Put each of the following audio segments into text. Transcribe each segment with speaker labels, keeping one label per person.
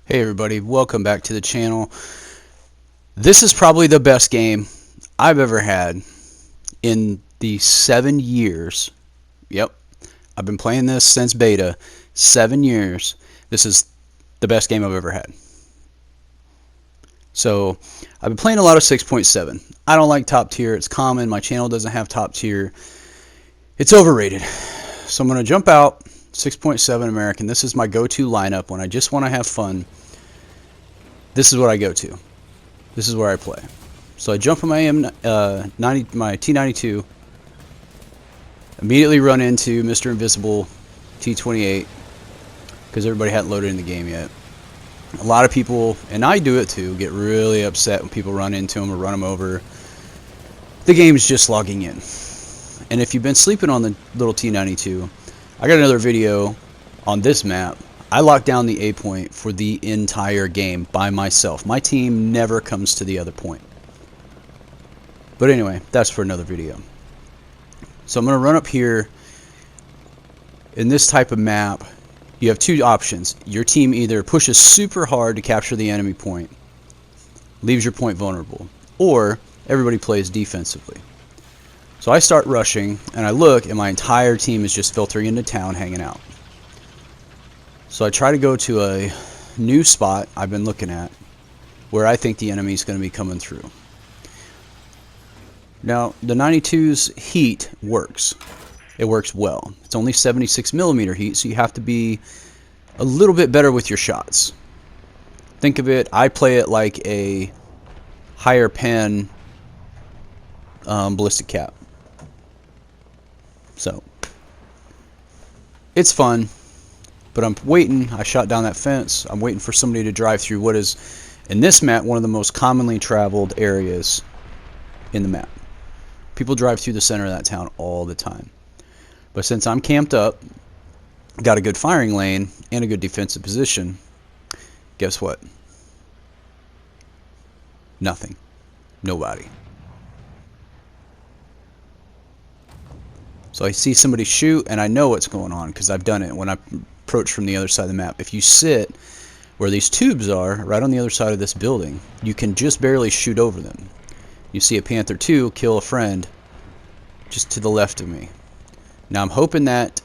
Speaker 1: Hey everybody, welcome back to the channel. This is probably the best game I've ever had in the 7 years. Yep, I've been playing this since beta. 7 years. This is the best game I've ever had. So, I've been playing a lot of 6.7. I don't like top tier. It's common. My channel doesn't have top tier. It's overrated. So I'm going to jump out 6.7 American. This is my go-to lineup when I just want to have fun. This is what I go to. This is where I play. So I jump on my my T92, immediately run into Mr. Invisible T28 because everybody hadn't loaded in the game yet. A lot of people, and I do it too, get really upset when people run into them or run them over. The game's just logging in. And if you've been sleeping on the little T92, I got another video on this map. I lock down the A point for the entire game by myself. My team never comes to the other point. But anyway, that's for another video. So I'm going to run up here. In this type of map, you have two options. Your team either pushes super hard to capture the enemy point, leaves your point vulnerable, or everybody plays defensively. So I start rushing, and I look, and my entire team is just filtering into town, hanging out. So I try to go to a new spot I've been looking at where I think the enemy is going to be coming through. Now, the 92's heat works. It works well. It's only 76mm heat, so you have to be a little bit better with your shots. Think of it, I play it like a higher pen ballistic cap. So, it's fun. But I'm waiting. I shot down that fence. I'm waiting for somebody to drive through what is, in this map, one of the most commonly traveled areas in the map. People drive through the center of that town all the time. But since I'm camped up, got a good firing lane, and a good defensive position, guess what? Nothing. Nobody. So I see somebody shoot, and I know what's going on because I've done it when I approach from the other side of the map. If you sit where these tubes are, right on the other side of this building, you can just barely shoot over them. You see a Panther 2 kill a friend just to the left of me. Now I'm hoping that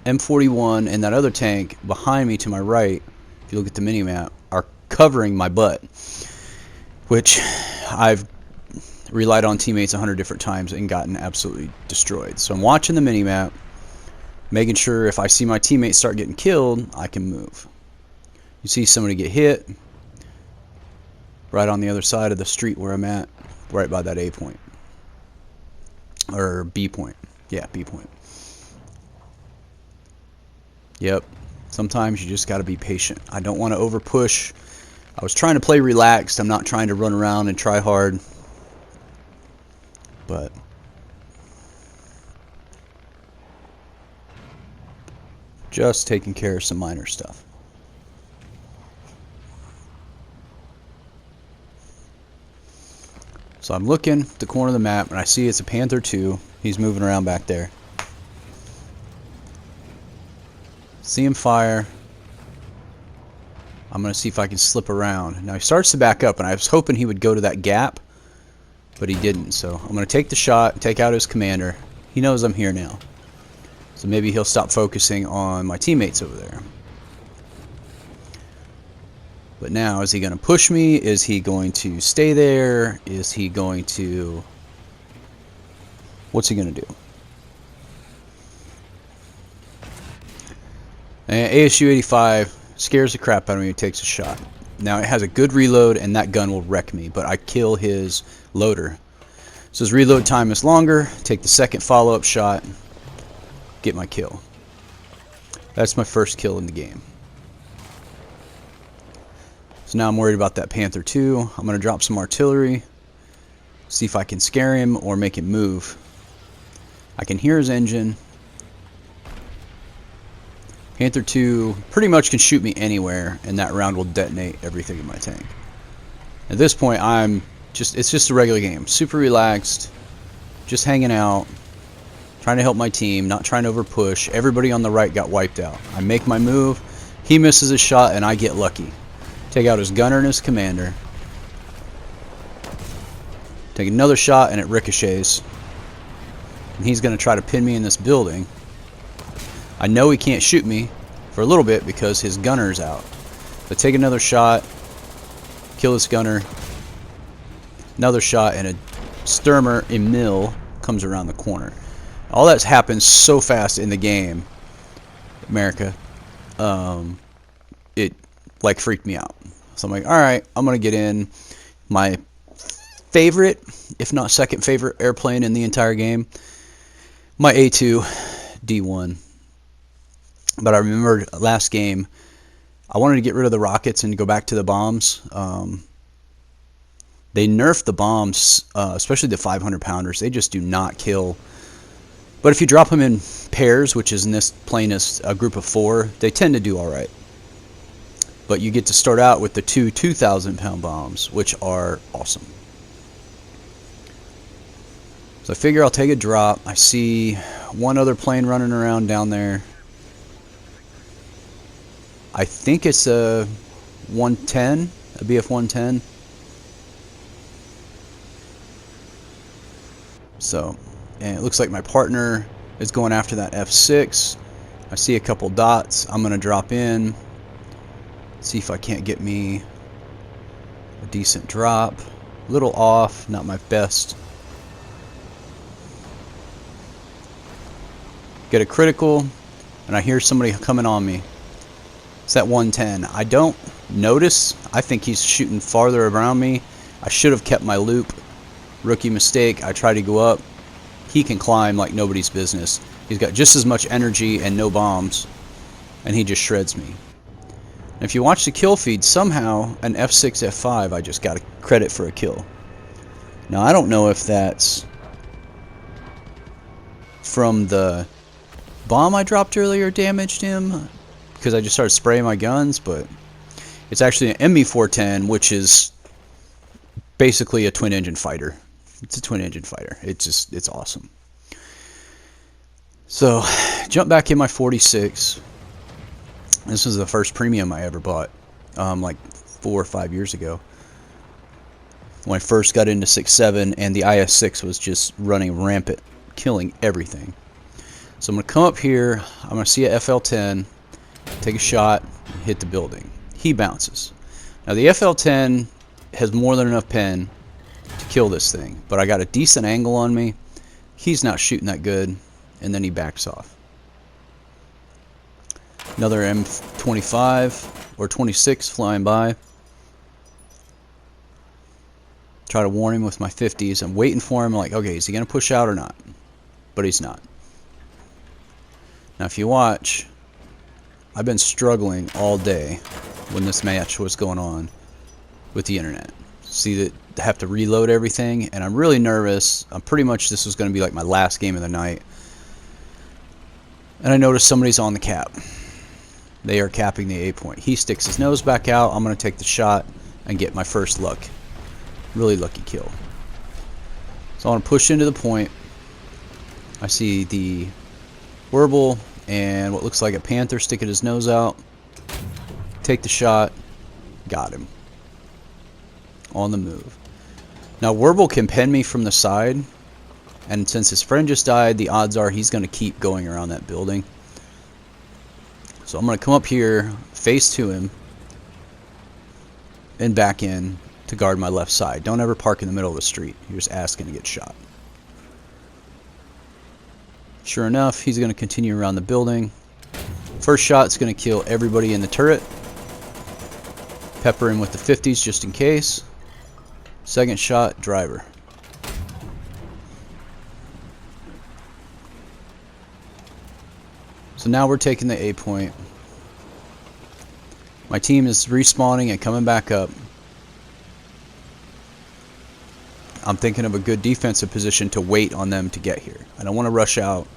Speaker 1: M41 and that other tank behind me to my right, if you look at the minimap, are covering my butt, which I've relied on teammates 100 different times and gotten absolutely destroyed. So I'm watching the minimap, making sure if I see my teammates start getting killed, I can move. You see somebody get hit right on the other side of the street where I'm at, right by that A point. Or B point. Yeah, B point. Yep. Sometimes you just got to be patient. I don't want to over push. I was trying to play relaxed. I'm not trying to run around and try hard. But just taking care of some minor stuff. So I'm looking at the corner of the map, and I see it's a Panther 2. He's moving around back there. See him fire. I'm going to see if I can slip around. Now he starts to back up, and I was hoping he would go to that gap, but he didn't. So I'm going to take the shot, take out his commander. He knows I'm here now. So maybe he'll stop focusing on my teammates over there. But now, is he going to push me? Is he going to stay there? Is he going to... What's he going to do? And ASU-85 scares the crap out of me and takes a shot. Now, it has a good reload, and that gun will wreck me, but I kill his loader. So his reload time is longer. Take the second follow-up shot. Get my kill. That's my first kill in the game. So now I'm worried about that Panther 2. I'm going to drop some artillery. See if I can scare him or make him move. I can hear his engine. Panther 2 pretty much can shoot me anywhere, and that round will detonate everything in my tank. At this point, it's just a regular game. Super relaxed. Just hanging out. Trying to help my team, not trying to over push. Everybody on the right got wiped out. I make my move, he misses a shot, and I get lucky. Take out his gunner and his commander. Take another shot and it ricochets. And he's going to try to pin me in this building. I know he can't shoot me for a little bit because his gunner's out. But take another shot. Kill this gunner. Another shot and a Sturmer Emil comes around the corner. All that's happened so fast in the game, America. It like freaked me out. So I'm like, alright, I'm going to get in my favorite, if not second favorite airplane in the entire game. My A2 D1. But I remember last game, I wanted to get rid of the rockets and go back to the bombs. They nerfed the bombs, especially the 500 pounders. They just do not kill. But if you drop them in pairs, which is in this plane is a group of 4, they tend to do alright. But you get to start out with the 2,000 pound bombs, which are awesome. So I figure I'll take a drop. I see one other plane running around down there. I think it's a 110, a BF-110. So, and it looks like my partner is going after that F6. I see a couple dots. I'm going to drop in. See if I can't get me a decent drop. A little off, not my best. Get a critical, and I hear somebody coming on me. It's that 110. I don't notice. I think he's shooting farther around me. I should have kept my loop. Rookie mistake. I try to go up. He can climb like nobody's business. He's got just as much energy and no bombs, and he just shreds me. And if you watch the kill feed, somehow an F6, F5, I just got a credit for a kill. Now I don't know if that's from the bomb I dropped earlier damaged him, because I just started spraying my guns, but it's actually an MB410, which is basically a twin engine fighter. It's a twin engine fighter. It's awesome. So, jump back in my 46. This was the first premium I ever bought, like 4 or 5 years ago. When I first got into 6.7 and the IS-6 was just running rampant, killing everything. So I'm going to come up here, I'm going to see a FL-10, take a shot, hit the building. He bounces. Now the FL-10 has more than enough pen to kill this thing, but I got a decent angle on me. He's not shooting that good, and then he backs off. Another M25 or 26 flying by. Try to warn him with my 50s. I'm waiting for him, like, okay, is he going to push out or not? But he's not. Now if you watch, I've been struggling all day when this match was going on with the internet. See that I have to reload everything, and I'm really nervous. I'm pretty much, this was going to be like my last game of the night. And I noticed somebody's on the cap. They are capping the A point. He sticks his nose back out. I'm going to take the shot and get my first luck. Really lucky kill. So I want to push into the point. I see the Werble and what looks like a Panther sticking his nose out. Take the shot. Got him. On the move. Now Werble can pen me from the side, and since his friend just died, the odds are he's going to keep going around that building. So I'm going to come up here, face to him, and back in to guard my left side. Don't ever park in the middle of the street. You're just asking to get shot. Sure enough, he's going to continue around the building. First shot's going to kill everybody in the turret. Pepper him with the 50s just in case. Second shot, driver. So now we're taking the A point. My team is respawning and coming back up. I'm thinking of a good defensive position to wait on them to get here. I don't want to rush out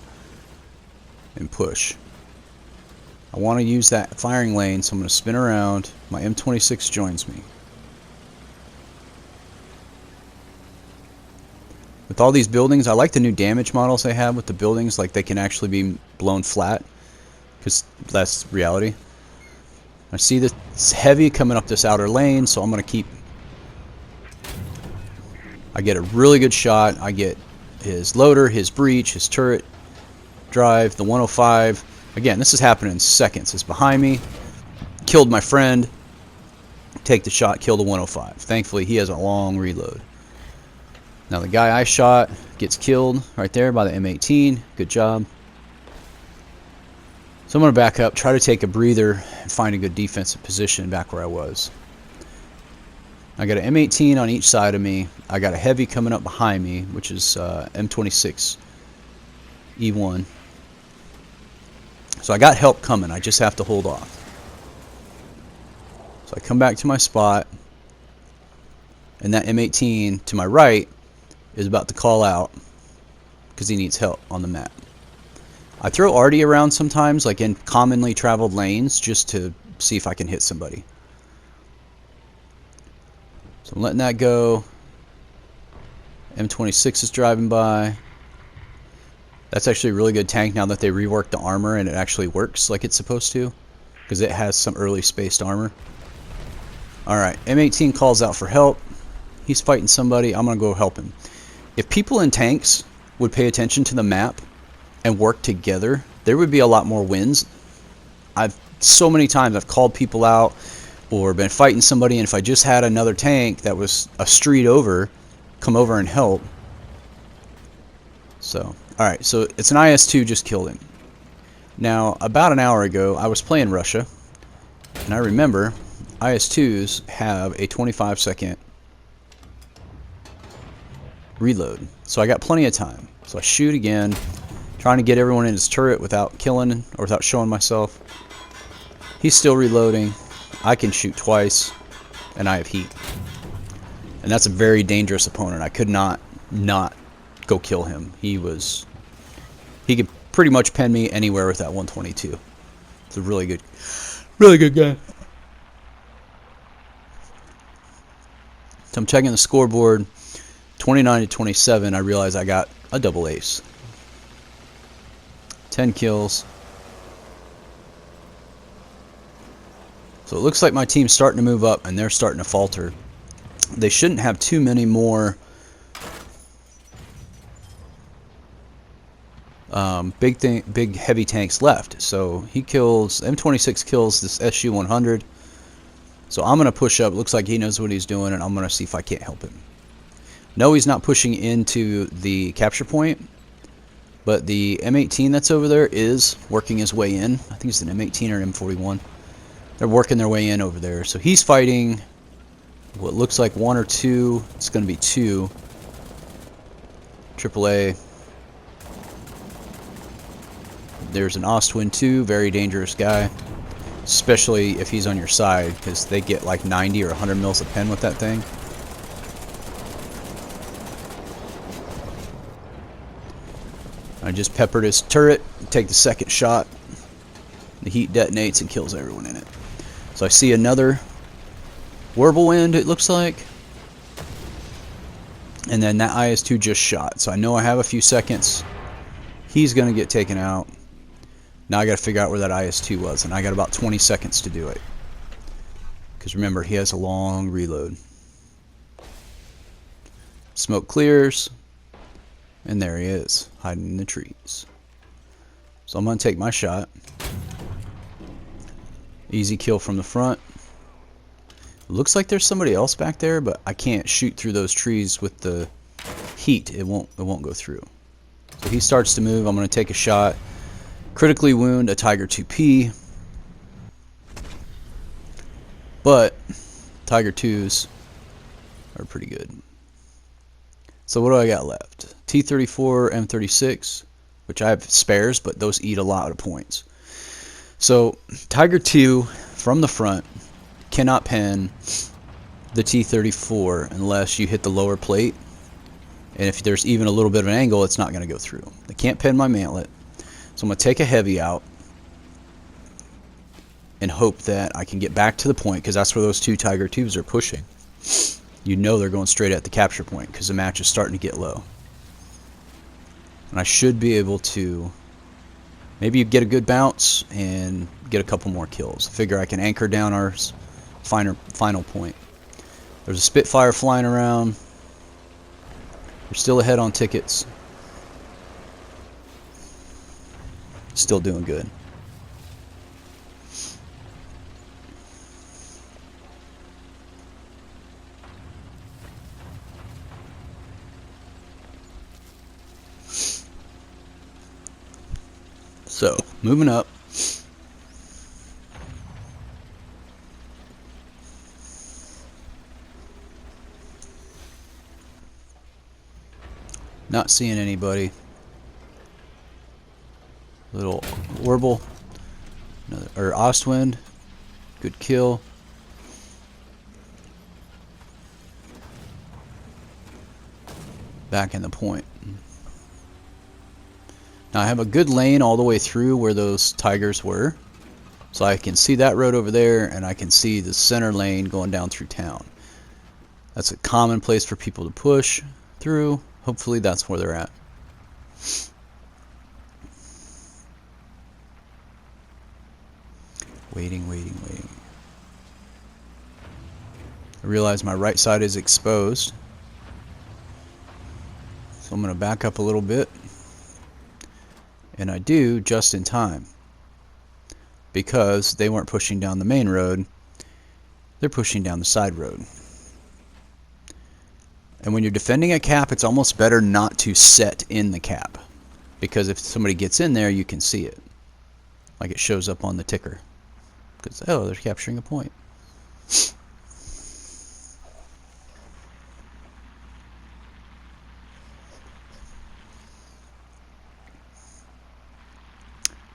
Speaker 1: and push. I want to use that firing lane, so I'm going to spin around. My M26 joins me. With all these buildings, I like the new damage models they have with the buildings, like they can actually be blown flat, because that's reality. I see the heavy coming up this outer lane, so I'm going to keep... I get a really good shot. I get his loader, his breach, his turret drive, the 105. Again, this is happening in seconds. It's behind me. Killed my friend. Take the shot, kill the 105. Thankfully, he has a long reload. Now the guy I shot gets killed right there by the M18. Good job. So I'm going to back up, try to take a breather, and find a good defensive position back where I was. I got an M18 on each side of me. I got a heavy coming up behind me, which is M26 E1. So I got help coming. I just have to hold off. So I come back to my spot, and that M18 to my right is about to call out because he needs help on the map. I throw Arty around sometimes, like in commonly traveled lanes, just to see if I can hit somebody. So I'm letting that go. M26 is driving by. That's actually a really good tank now that they reworked the armor and it actually works like it's supposed to, because it has some early spaced armor. Alright, M18 calls out for help. He's fighting somebody. I'm going to go help him. If people in tanks would pay attention to the map and work together, there would be a lot more wins. So many times I've called people out or been fighting somebody, and if I just had another tank that was a street over, come over and help. So, alright, so it's an IS-2 just killed him. Now, about an hour ago, I was playing Russia, and I remember IS-2s have a 25-second reload. So I got plenty of time. So I shoot again, trying to get everyone in his turret without killing or without showing myself. He's still reloading. I can shoot twice, and I have heat. And that's a very dangerous opponent. I could not go kill him. He could pretty much pen me anywhere with that 122. It's a really good guy. So I'm checking the scoreboard. 29 to 27. I realize I got a double ace. 10 kills. So it looks like my team's starting to move up and they're starting to falter. They shouldn't have too many more big heavy tanks left. So he kills, M26 kills this SU-100. So I'm going to push up. Looks like he knows what he's doing, and I'm going to see if I can't help him. No, he's not pushing into the capture point, but the M18 that's over there is working his way in. I think it's an M18 or an M41. They're working their way in over there. So he's fighting what looks like one or two. It's going to be two. AAA. There's an Ostwind 2, very dangerous guy. Especially if he's on your side, because they get like 90 or 100 mils a pen with that thing. I just peppered his turret, take the second shot. The heat detonates and kills everyone in it. So I see another Whirlwind, it looks like. And then that IS-2 just shot. So I know I have a few seconds. He's going to get taken out. Now I got to figure out where that IS-2 was, and I got about 20 seconds to do it. Because remember, he has a long reload. Smoke clears, and there he is, hiding in the trees. So I'm going to take my shot. Easy kill from the front. It looks like there's somebody else back there, but I can't shoot through those trees with the heat. It won't go through. So he starts to move. I'm going to take a shot. Critically wound a Tiger 2P, but Tiger 2s are pretty good. So what do I got left? T-34, M36, which I have spares, but those eat a lot of points. So Tiger 2 from the front cannot pen the T-34 unless you hit the lower plate, and if there's even a little bit of an angle, it's not going to go through. They can't pen my mantlet. So I'm going to take a heavy out and hope that I can get back to the point, because that's where those two Tiger 2s are pushing. You know they're going straight at the capture point because the match is starting to get low. And I should be able to Maybe you get a good bounce and get a couple more kills. Figure I can anchor down our final point. There's a Spitfire flying around. We're still ahead on tickets. Still doing good. So, moving up. Not seeing anybody. Little Orbital, or Ostwind, good kill. Back in the point. Now I have a good lane all the way through where those tigers were, so I can see that road over there, and I can see the center lane going down through town. That's a common place for people to push through. Hopefully that's where they're at. Waiting. I realize my right side is exposed, so I'm going to back up a little bit. And I do just in time, because they weren't pushing down the main road, they're pushing down the side road. And when you're defending a cap, it's almost better not to set in the cap, because if somebody gets in there, you can see it, like it shows up on the ticker, because oh, they're capturing a point.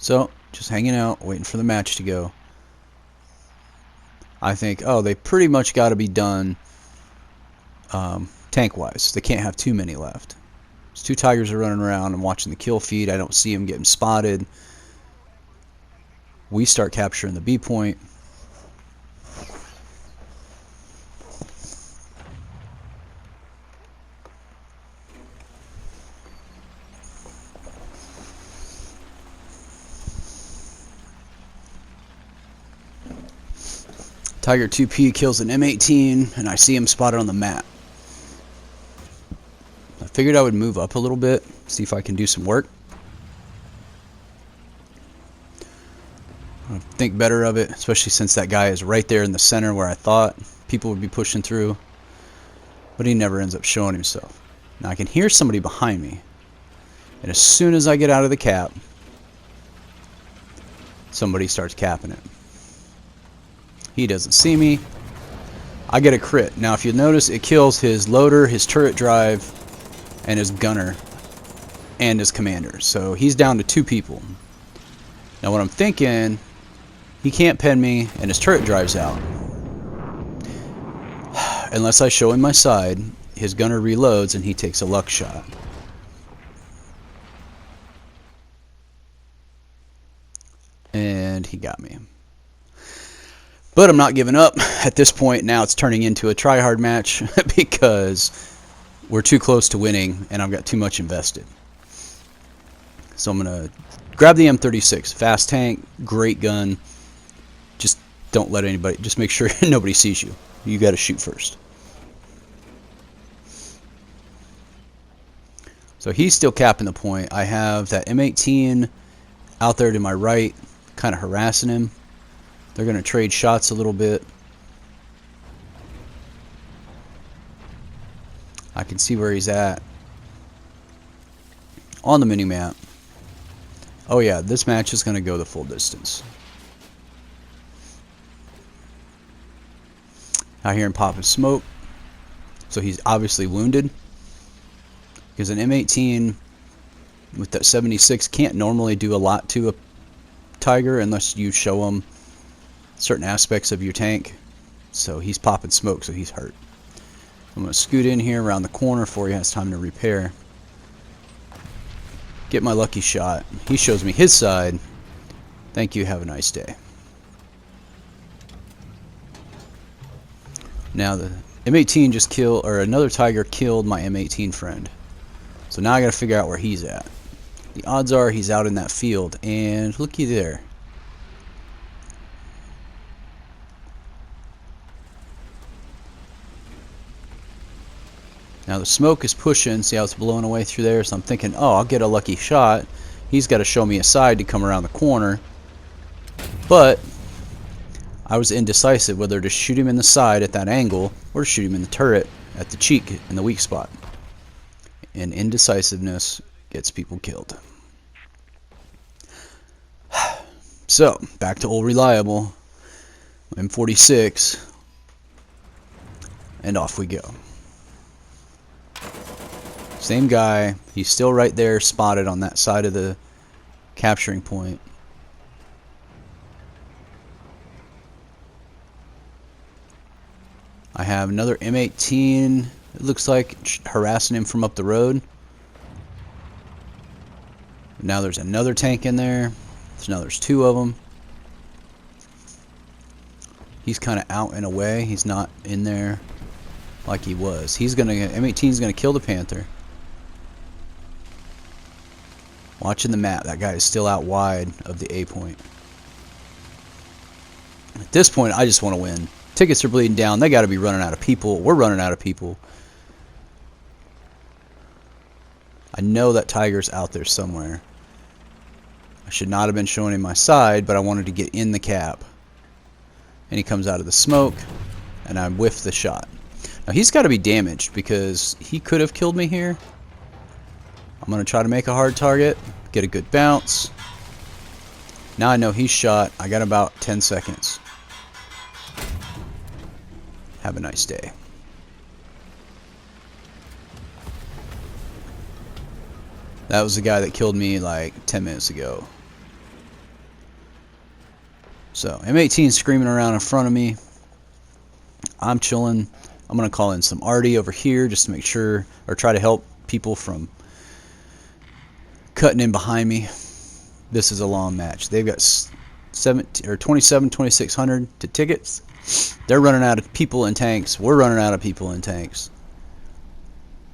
Speaker 1: So, just hanging out, waiting for the match to go. I think, oh, they pretty much got to be done tank-wise. They can't have too many left. There's two tigers are running around. I'm watching the kill feed. I don't see them getting spotted. We start capturing the B point. Tiger 2P kills an M18, and I see him spotted on the map. I figured I would move up a little bit, see if I can do some work. I think better of it, especially since that guy is right there in the center where I thought people would be pushing through. But he never ends up showing himself. Now I can hear somebody behind me, and as soon as I get out of the cap, somebody starts capping it. He doesn't see me. I get a crit. Now if you notice, it kills his loader, his turret drive, and his gunner, and his commander. So he's down to 2 people. Now what I'm thinking, he can't pen me, and his turret drive's out. Unless I show him my side, his gunner reloads, and he takes a luck shot. And he got me. But I'm not giving up. At this point, now it's turning into a try-hard match because we're too close to winning and I've got too much invested. So I'm going to grab the M36. Fast tank, great gun. Just don't let anybody, just make sure nobody sees you. You got to shoot first. So he's still capping the point. I have that M18 out there to my right, kind of harassing him. They're going to trade shots a little bit. I can see where he's at on the mini-map. Oh yeah, this match is going to go the full distance. I hear him popping smoke. So he's obviously wounded. Because an M18 with that 76 can't normally do a lot to a Tiger unless you show him certain aspects of your tank. So he's popping smoke, so he's hurt. I'm going to scoot in here around the corner before he has time to repair. Get my lucky shot. He shows me his side. Thank you, have a nice day. Now the M18 just killed, or another Tiger killed my M18 friend. So now I got to figure out where he's at. The odds are he's out in that field, and looky there. Now the smoke is pushing, see how it's blowing away through there, so I'm thinking, oh, I'll get a lucky shot. He's got to show me a side to come around the corner. But I was indecisive whether to shoot him in the side at that angle or shoot him in the turret at the cheek in the weak spot. And indecisiveness gets people killed. So, back to old reliable M46, and off we go. Same guy, he's still right there, spotted on that side of the capturing point. I have another M18, it looks like, harassing him from up the road. Now there's another tank in there, so now there's two of them. He's kind of out and away, he's not in there like he was. M18 is gonna kill the Panther. Watching the map, that guy is still out wide of the A point. At this point, I just want to win. Tickets are bleeding down. They got to be running out of people. We're running out of people. I know that Tiger's out there somewhere. I should not have been showing him my side, but I wanted to get in the cap. And he comes out of the smoke, and I whiffed the shot. Now, he's got to be damaged because he could have killed me here. I'm going to try to make a hard target, get a good bounce. Now I know he's shot. I got about 10 seconds. Have a nice day. That was the guy that killed me like 10 minutes ago. So, M18 screaming around in front of me. I'm chilling. I'm going to call in some arty over here just to make sure, or try to help people from cutting in behind me. This is a long match. They've got 2600 to tickets. They're running out of people in tanks. We're running out of people in tanks.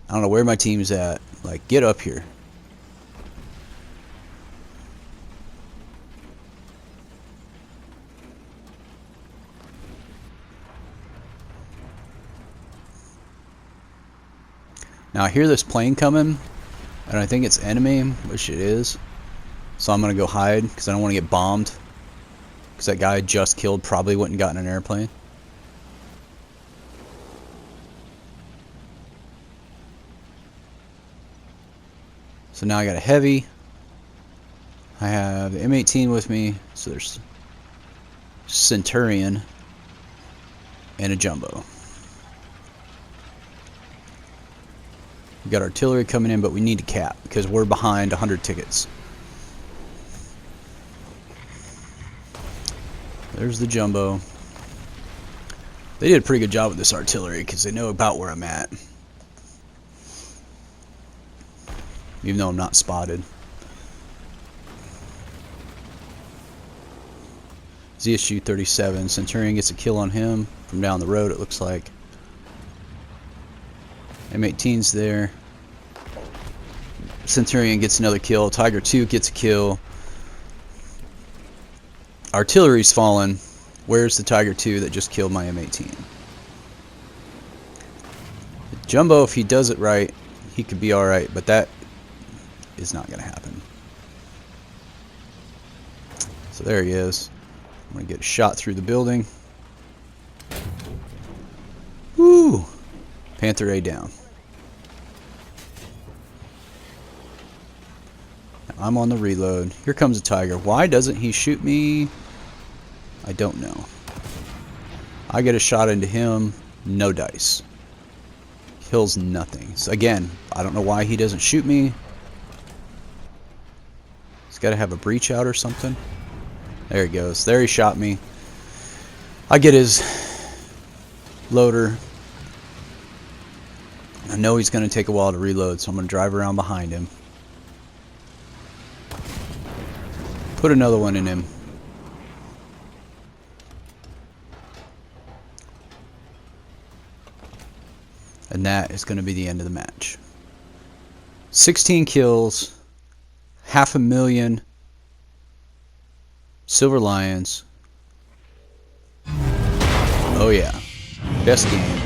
Speaker 1: I don't know where my team's at. Like, get up here. Now I hear this plane coming, and I think it's enemy, which it is. So I'm going to go hide, because I don't want to get bombed. Because that guy I just killed probably wouldn't have gotten an airplane. So now I got a heavy. I have the M18 with me, so there's Centurion and a jumbo. We got artillery coming in, but we need to cap because we're behind 100 tickets. There's the jumbo. They did a pretty good job with this artillery because they know about where I'm at. Even though I'm not spotted. ZSU 37. Centurion gets a kill on him from down the road, it looks like. M18's there. Centurion gets another kill. Tiger 2 gets a kill. Artillery's fallen. Where's the Tiger 2 that just killed my M18? Jumbo, if he does it right, he could be alright, but that is not going to happen. So there he is. I'm going to get a shot through the building. Woo! Panther A down. I'm on the reload. Here comes a Tiger. Why doesn't he shoot me? I don't know. I get a shot into him. No dice. Kills nothing. So again, I don't know why he doesn't shoot me. He's got to have a breach out or something. There he goes. There he shot me. I get his loader. I know he's going to take a while to reload, so I'm going to drive around behind him. Put another one in him. And that is going to be the end of the match. 16 kills. 500,000 silver lions. Oh yeah, best game.